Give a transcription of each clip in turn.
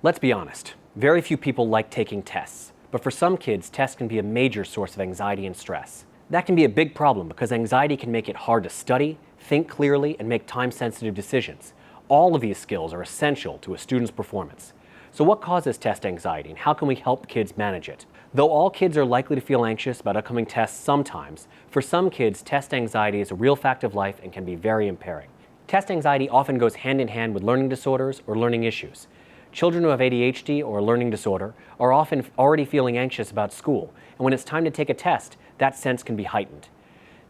Let's be honest, very few people like taking tests, but for some kids, tests can be a major source of anxiety and stress. That can be a big problem because anxiety can make it hard to study, think clearly, and make time-sensitive decisions. All of these skills are essential to a student's performance. So what causes test anxiety, and how can we help kids manage it? Though all kids are likely to feel anxious about upcoming tests sometimes, for some kids, test anxiety is a real fact of life and can be very impairing. Test anxiety often goes hand in hand with learning disorders or learning issues. Children who have ADHD or a learning disorder are often already feeling anxious about school, and when it's time to take a test, that sense can be heightened.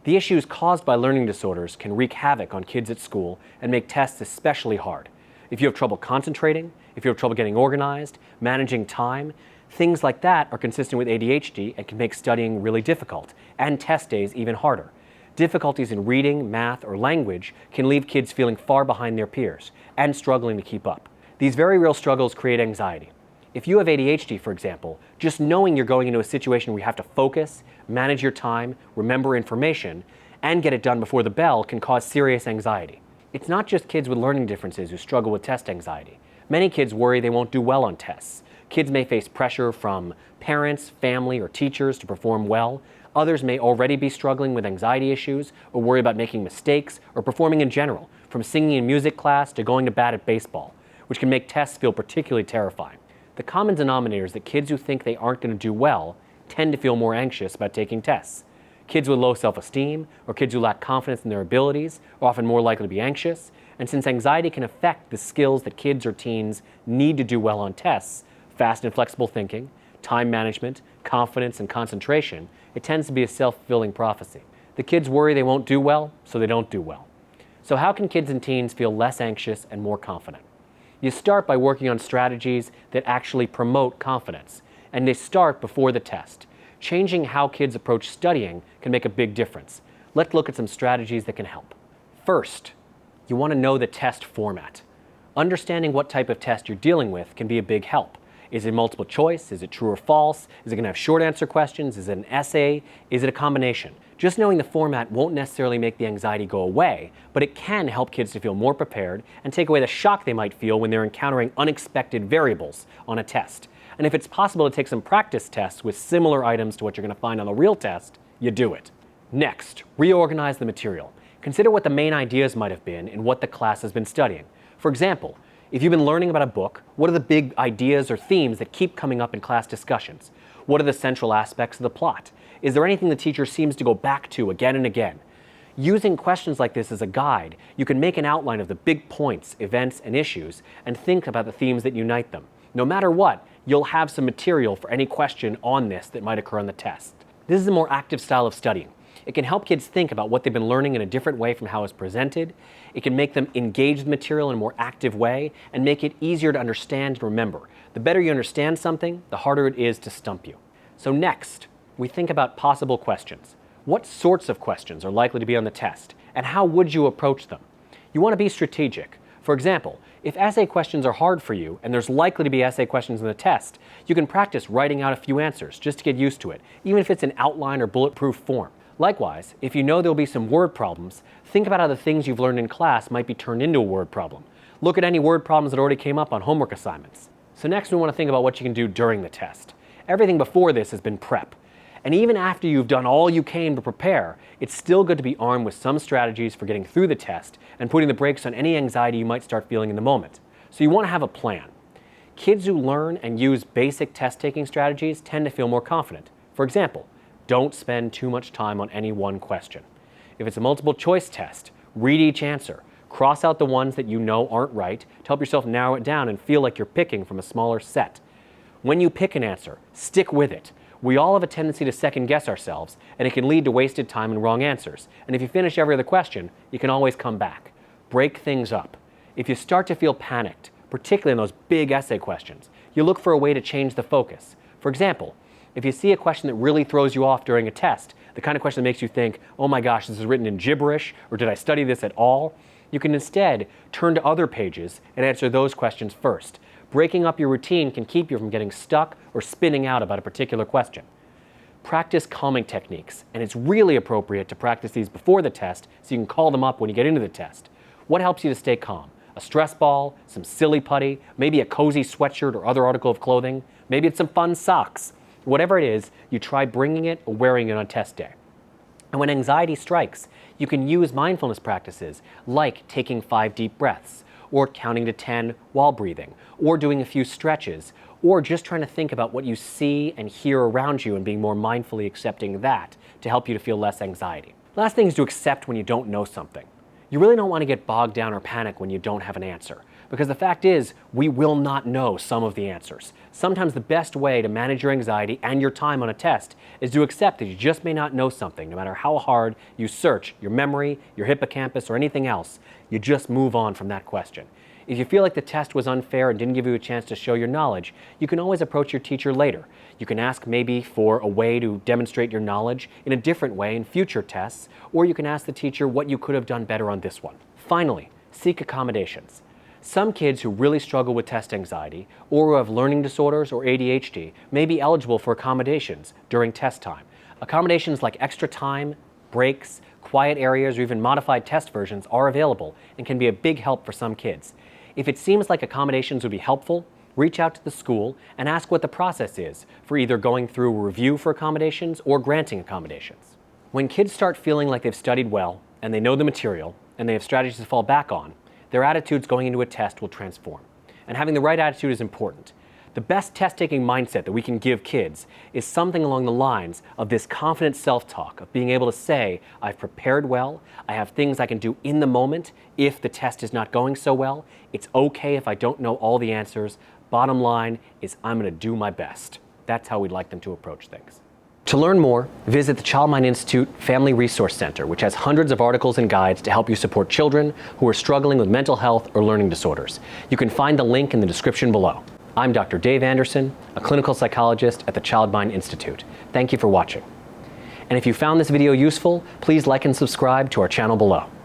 The issues caused by learning disorders can wreak havoc on kids at school and make tests especially hard. If you have trouble concentrating, if you have trouble getting organized, managing time, things like that are consistent with ADHD and can make studying really difficult, and test days even harder. Difficulties in reading, math, or language can leave kids feeling far behind their peers and struggling to keep up. These very real struggles create anxiety. If you have ADHD, for example, just knowing you're going into a situation where you have to focus, manage your time, remember information, and get it done before the bell can cause serious anxiety. It's not just kids with learning differences who struggle with test anxiety. Many kids worry they won't do well on tests. Kids may face pressure from parents, family, or teachers to perform well. Others may already be struggling with anxiety issues or worry about making mistakes or performing in general, from singing in music class to going to bat at baseball, which can make tests feel particularly terrifying. The common denominator is that kids who think they aren't going to do well tend to feel more anxious about taking tests. Kids with low self-esteem or kids who lack confidence in their abilities are often more likely to be anxious, and since anxiety can affect the skills that kids or teens need to do well on tests, fast and flexible thinking, time management, confidence, and concentration, it tends to be a self-fulfilling prophecy. The kids worry they won't do well, so they don't do well. So how can kids and teens feel less anxious and more confident? You start by working on strategies that actually promote confidence, and they start before the test. Changing how kids approach studying can make a big difference. Let's look at some strategies that can help. First, you want to know the test format. Understanding what type of test you're dealing with can be a big help. Is it multiple choice? Is it true or false? Is it going to have short answer questions? Is it an essay? Is it a combination? Just knowing the format won't necessarily make the anxiety go away, but it can help kids to feel more prepared and take away the shock they might feel when they're encountering unexpected variables on a test. And if it's possible to take some practice tests with similar items to what you're going to find on the real test, you do it. Next, reorganize the material. Consider what the main ideas might have been in what the class has been studying. For example, if you've been learning about a book, what are the big ideas or themes that keep coming up in class discussions? What are the central aspects of the plot? Is there anything the teacher seems to go back to again and again? Using questions like this as a guide, you can make an outline of the big points, events, and issues, and think about the themes that unite them. No matter what, you'll have some material for any question on this that might occur on the test. This is a more active style of studying. It can help kids think about what they've been learning in a different way from how it's presented. It can make them engage the material in a more active way and make it easier to understand and remember. The better you understand something, the harder it is to stump you. So next, we think about possible questions. What sorts of questions are likely to be on the test, and how would you approach them? You want to be strategic. For example, if essay questions are hard for you, and there's likely to be essay questions in the test, you can practice writing out a few answers just to get used to it, even if it's in outline or bulletproof form. Likewise, if you know there'll be some word problems, think about how the things you've learned in class might be turned into a word problem. Look at any word problems that already came up on homework assignments. So next we want to think about what you can do during the test. Everything before this has been prep. And even after you've done all you can to prepare, it's still good to be armed with some strategies for getting through the test and putting the brakes on any anxiety you might start feeling in the moment. So you want to have a plan. Kids who learn and use basic test-taking strategies tend to feel more confident. For example, don't spend too much time on any one question. If it's a multiple choice test, read each answer. Cross out the ones that you know aren't right to help yourself narrow it down and feel like you're picking from a smaller set. When you pick an answer, stick with it. We all have a tendency to second guess ourselves, and it can lead to wasted time and wrong answers. And if you finish every other question, you can always come back. Break things up. If you start to feel panicked, particularly in those big essay questions, you look for a way to change the focus. For example, if you see a question that really throws you off during a test, the kind of question that makes you think, oh my gosh, this is written in gibberish, or did I study this at all? You can instead turn to other pages and answer those questions first. Breaking up your routine can keep you from getting stuck or spinning out about a particular question. Practice calming techniques, and it's really appropriate to practice these before the test so you can call them up when you get into the test. What helps you to stay calm? A stress ball, some silly putty, maybe a cozy sweatshirt or other article of clothing. Maybe it's some fun socks. Whatever it is, you try bringing it or wearing it on test day. And when anxiety strikes, you can use mindfulness practices like taking 5 deep breaths, or counting to 10 while breathing, or doing a few stretches, or just trying to think about what you see and hear around you and being more mindfully accepting that to help you to feel less anxiety. Last thing is to accept when you don't know something. You really don't want to get bogged down or panic when you don't have an answer, because the fact is, we will not know some of the answers. Sometimes the best way to manage your anxiety and your time on a test is to accept that you just may not know something, no matter how hard you search your memory, your hippocampus, or anything else. You just move on from that question. If you feel like the test was unfair and didn't give you a chance to show your knowledge, you can always approach your teacher later. You can ask maybe for a way to demonstrate your knowledge in a different way in future tests, or you can ask the teacher what you could have done better on this one. Finally, seek accommodations. Some kids who really struggle with test anxiety, or who have learning disorders or ADHD, may be eligible for accommodations during test time. Accommodations like extra time, breaks, quiet areas, or even modified test versions are available and can be a big help for some kids. If it seems like accommodations would be helpful, reach out to the school and ask what the process is for either going through a review for accommodations or granting accommodations. When kids start feeling like they've studied well and they know the material and they have strategies to fall back on, their attitudes going into a test will transform. And having the right attitude is important. The best test-taking mindset that we can give kids is something along the lines of this confident self-talk, of being able to say, I've prepared well, I have things I can do in the moment if the test is not going so well. It's okay if I don't know all the answers. Bottom line is I'm going to do my best. That's how we'd like them to approach things. To learn more, visit the Child Mind Institute Family Resource Center, which has hundreds of articles and guides to help you support children who are struggling with mental health or learning disorders. You can find the link in the description below. I'm Dr. Dave Anderson, a clinical psychologist at the Child Mind Institute. Thank you for watching. And if you found this video useful, please like and subscribe to our channel below.